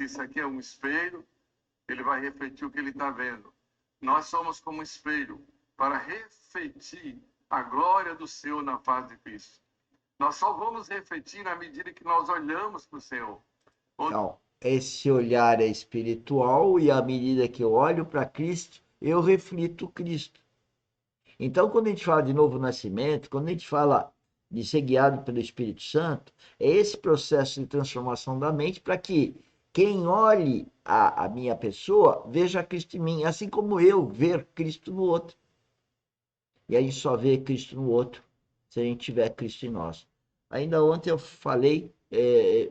Isso aqui é um espelho, ele vai refletir o que ele está vendo. Nós somos como um espelho para refletir a glória do Senhor na face de Cristo. Nós só vamos refletir na medida que nós olhamos para o Senhor. Então, esse olhar é espiritual e à medida que eu olho para Cristo, eu reflito Cristo. Então, quando a gente fala de novo nascimento, quando a gente fala de ser guiado pelo Espírito Santo, é esse processo de transformação da mente para que quem olhe a minha pessoa veja Cristo em mim, assim como eu ver Cristo no outro. E a gente só vê Cristo no outro se a gente tiver Cristo em nós. Ainda ontem eu falei,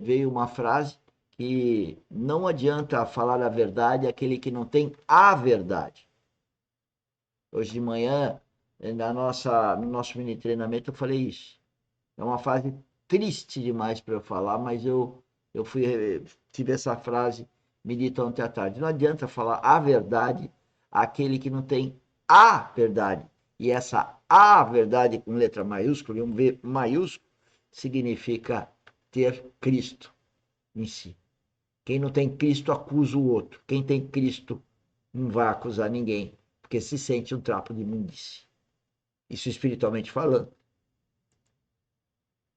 veio uma frase que não adianta falar a verdade aquele que não tem a verdade. Hoje de manhã, no nosso mini treinamento, eu falei isso. É uma frase triste demais para eu falar, mas eu tive essa frase medita ontem à tarde. Não adianta falar a verdade àquele que não tem a verdade. E essa a verdade com letra maiúscula e um V maiúsculo significa ter Cristo em si. Quem não tem Cristo acusa o outro. Quem tem Cristo não vai acusar ninguém, porque se sente um trapo de imundície. Isso espiritualmente falando.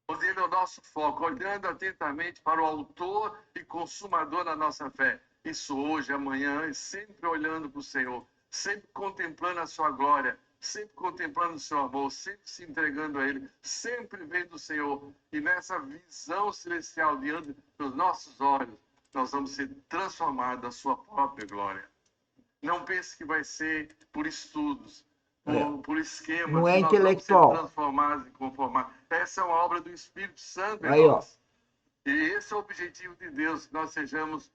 Ele é o nosso foco, olhando atentamente para o autor e consumador da nossa fé. Isso hoje, amanhã, e sempre olhando para o Senhor, sempre contemplando a sua glória, sempre contemplando o seu amor, sempre se entregando a Ele, sempre vendo o Senhor. E nessa visão celestial diante dos nossos olhos, nós vamos ser transformados na sua própria glória. Não pense que vai ser por estudos, por esquemas, não é que nós vamos ser intelectual. transformados e conformados. Essa é uma obra do Espírito Santo em Aí, ó. nós. E esse é o objetivo de Deus, que nós sejamos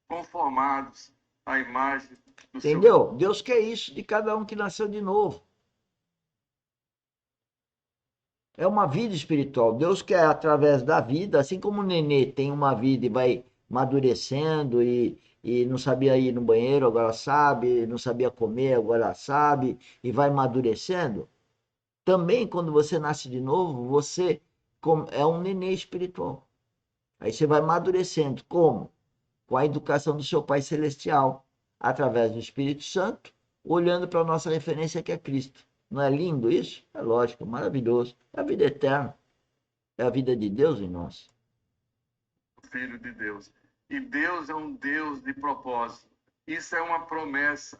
conformados à imagem do Seu Entendeu? Deus quer isso de cada um que nasceu de novo. É uma vida espiritual. Deus quer, através da vida, assim como o nenê tem uma vida e vai amadurecendo e não sabia ir no banheiro, agora sabe, não sabia comer, agora sabe, e vai amadurecendo. Também, quando você nasce de novo, você é um nenê espiritual. Aí você vai amadurecendo. Como? Com a educação do seu Pai Celestial, através do Espírito Santo, olhando para a nossa referência que é Cristo. Não é lindo isso? É lógico, maravilhoso. É a vida eterna. É a vida de Deus em nós. Filho de Deus. E Deus é um Deus de propósito. Isso é uma promessa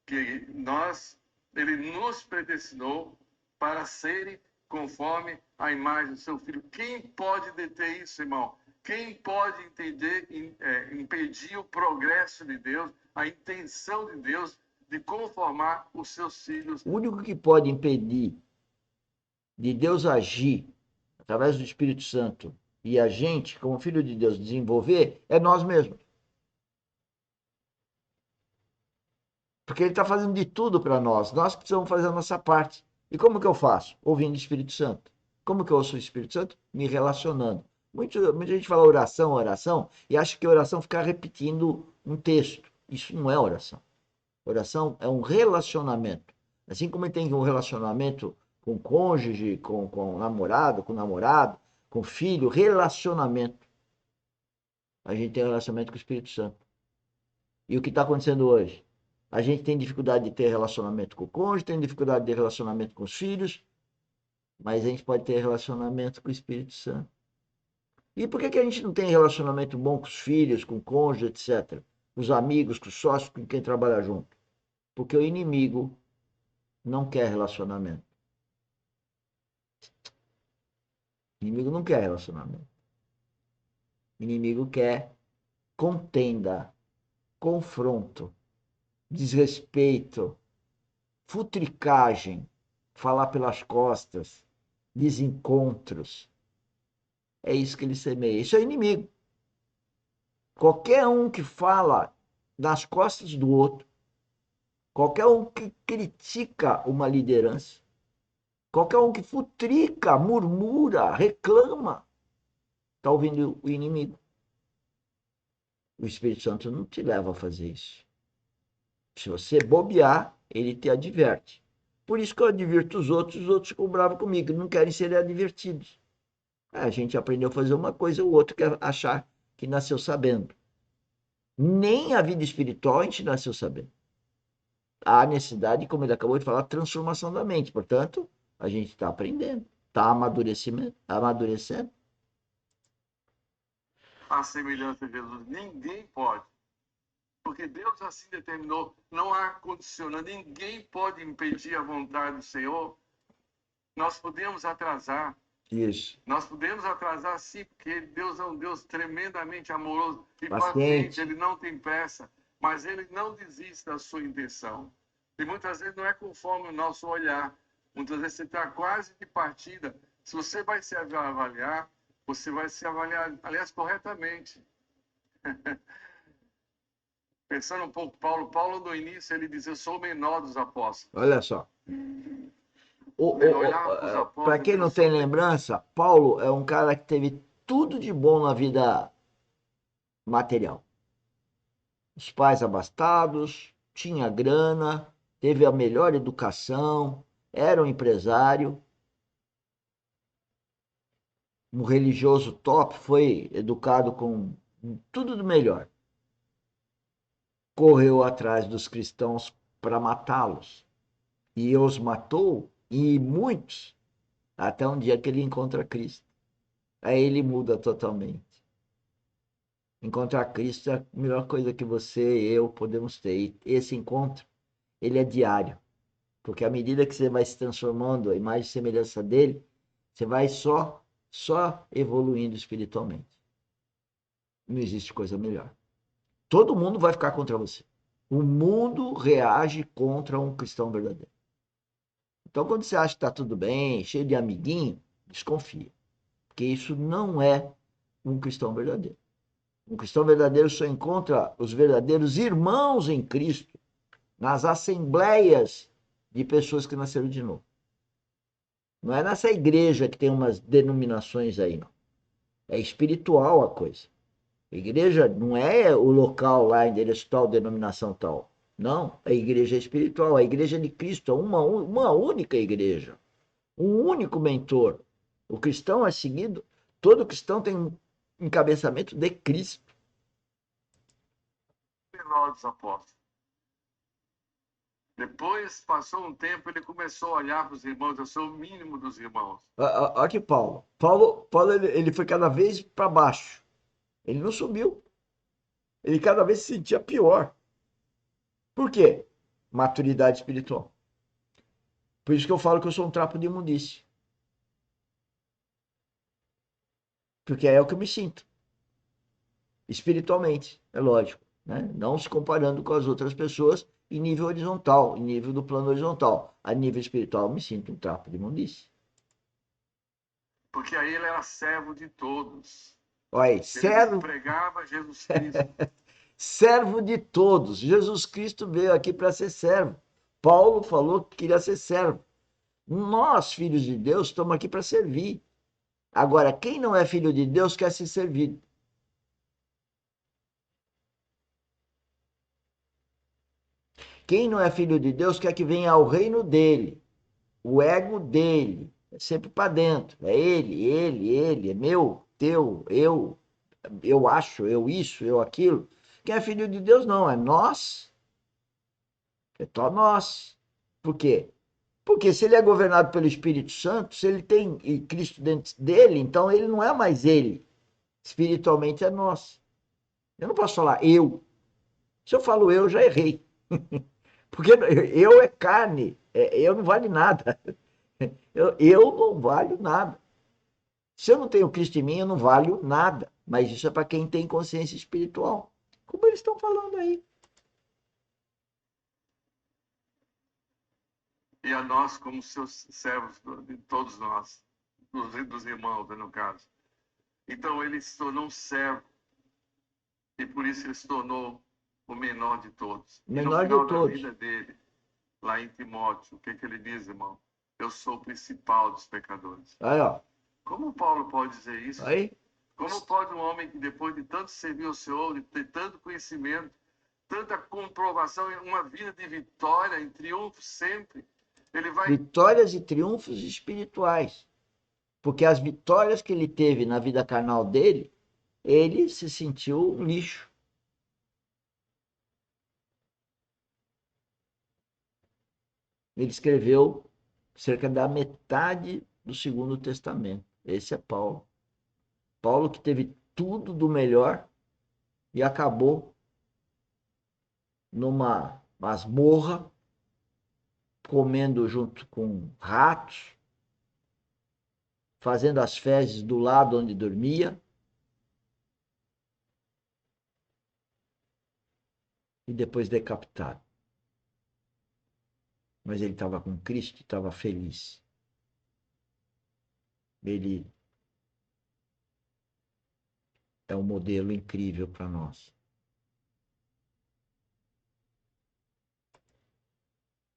que Ele nos predestinou para serem conforme a imagem do seu Filho. Quem pode deter isso, irmão? Quem pode impedir o progresso de Deus, a intenção de Deus de conformar os seus filhos? O único que pode impedir de Deus agir através do Espírito Santo e a gente, como filho de Deus, desenvolver é nós mesmos. Porque ele está fazendo de tudo para nós. Nós precisamos fazer a nossa parte. E como que eu faço? Ouvindo o Espírito Santo. Como que eu ouço o Espírito Santo? Me relacionando. Muita gente fala oração, oração, e acha que oração é ficar repetindo um texto. Isso não é oração. Oração é um relacionamento. Assim como tem um relacionamento com cônjuge, com namorado, com filho, relacionamento. A gente tem um relacionamento com o Espírito Santo. E o que está acontecendo hoje? A gente tem dificuldade de ter relacionamento com o cônjuge, tem dificuldade de ter relacionamento com os filhos, mas a gente pode ter relacionamento com o Espírito Santo. E por que a gente não tem relacionamento bom com os filhos, com o cônjuge, etc? Com os amigos, com os sócios, com quem trabalha junto? Porque o inimigo não quer relacionamento. O inimigo não quer relacionamento. O inimigo quer contenda, confronto, desrespeito, futricagem, falar pelas costas, desencontros. É isso que ele semeia. Isso é inimigo. Qualquer um que fala nas costas do outro, qualquer um que critica uma liderança, qualquer um que futrica, murmura, reclama, está ouvindo o inimigo. O Espírito Santo não te leva a fazer isso. Se você bobear, ele te adverte. Por isso que eu advirto os outros ficam bravos comigo, não querem ser advertidos. A gente aprendeu a fazer uma coisa, o outro quer achar que nasceu sabendo. Nem a vida espiritual a gente nasceu sabendo. Há necessidade, como ele acabou de falar, transformação da mente. Portanto, a gente está aprendendo, está amadurecendo. A semelhança de Jesus, ninguém pode. Porque Deus assim determinou, não há condicionante, ninguém pode impedir a vontade do Senhor. Nós podemos atrasar, Isso. nós podemos atrasar sim, porque Deus é um Deus tremendamente amoroso e paciente, Paciente. Ele não tem pressa, mas Ele não desiste da sua intenção. E muitas vezes não é conforme o nosso olhar, muitas vezes você está quase de partida. Se você vai se avaliar, você vai se avaliar, aliás, corretamente. Pensando um pouco, Paulo no início ele diz, eu sou o menor dos apóstolos. Olha só. Ele olhava para os Para apóstolos e quem dizia, eu não tem sou o menor. lembrança, Paulo é um cara que teve tudo de bom na vida material. Os pais abastados, tinha grana, teve a melhor educação, era um empresário, um religioso top, foi educado com tudo do melhor. Correu atrás dos cristãos para matá-los e os matou, e muitos, até um dia que ele encontra Cristo. Aí ele muda totalmente. Encontrar Cristo é a melhor coisa que você e eu podemos ter. E esse encontro, ele é diário. Porque à medida que você vai se transformando a imagem e semelhança dele, você vai só evoluindo espiritualmente. Não existe coisa melhor. Todo mundo vai ficar contra você. O mundo reage contra um cristão verdadeiro. Então, quando você acha que está tudo bem, cheio de amiguinho, desconfia. Porque isso não é um cristão verdadeiro. Um cristão verdadeiro só encontra os verdadeiros irmãos em Cristo nas assembleias de pessoas que nasceram de novo. Não é nessa igreja que tem umas denominações aí, não. É espiritual a coisa. A igreja não é o local lá, endereço tal, denominação tal. Não, a igreja é espiritual. A igreja de Cristo é uma única igreja. Um único mentor. O cristão é seguido, todo cristão tem um encabeçamento de Cristo. Menor dos apóstolos. Depois, passou um tempo, ele começou a olhar para os irmãos, eu sou o mínimo dos irmãos. Olha aqui Paulo. Paulo ele foi cada vez para baixo. Ele não subiu. Ele cada vez se sentia pior. Por quê? Maturidade espiritual. Por isso que eu falo que eu sou um trapo de imundície. Porque é o que eu me sinto. Espiritualmente, é lógico. Né? Não se comparando com as outras pessoas em nível horizontal, em nível do plano horizontal. A nível espiritual, eu me sinto um trapo de imundície. Porque aí ele era servo de todos. Olha aí, Ele pregava Jesus Cristo. servo de todos. Jesus Cristo veio aqui para ser servo. Paulo falou que queria ser servo. Nós, filhos de Deus, estamos aqui para servir. Agora, quem não é filho de Deus quer ser servido. Quem não é filho de Deus quer que venha ao reino dele, o ego dele, é sempre para dentro. É ele, é meu, teu, eu acho, eu isso, eu aquilo. Quem é filho de Deus não, é nós, é só nós. Por quê? Porque se ele é governado pelo Espírito Santo, se ele tem Cristo dentro dele, então ele não é mais ele. Espiritualmente é nós. Eu não posso falar eu. Se eu falo eu, já errei. Porque eu é carne, eu não vale nada. Eu não valho nada. Se eu não tenho Cristo em mim, eu não valho nada. Mas isso é para quem tem consciência espiritual. Como eles estão falando aí. E a nós, como seus servos, de todos nós, dos irmãos, né, no caso. Então ele se tornou um servo. E por isso ele se tornou o menor de todos. O E no menor de final da todos. vida dele, lá em Timóteo, o que, que ele diz, irmão? Eu sou o principal dos pecadores. Aí, ó. Como Paulo pode dizer isso? Aí. Como pode um homem que depois de tanto servir ao Senhor, de ter tanto conhecimento, tanta comprovação, uma vida de vitória, em triunfo sempre, ele vai... Vitórias e triunfos espirituais. Porque as vitórias que ele teve na vida carnal dele, ele se sentiu um lixo. ele escreveu cerca da metade do Segundo Testamento. Esse é Paulo. Paulo que teve tudo do melhor e acabou numa masmorra, comendo junto com ratos, fazendo as fezes do lado onde dormia, e depois decapitado. Mas ele estava com Cristo e estava feliz. Ele é um modelo incrível para nós.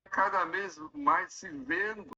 Cada vez mais se vendo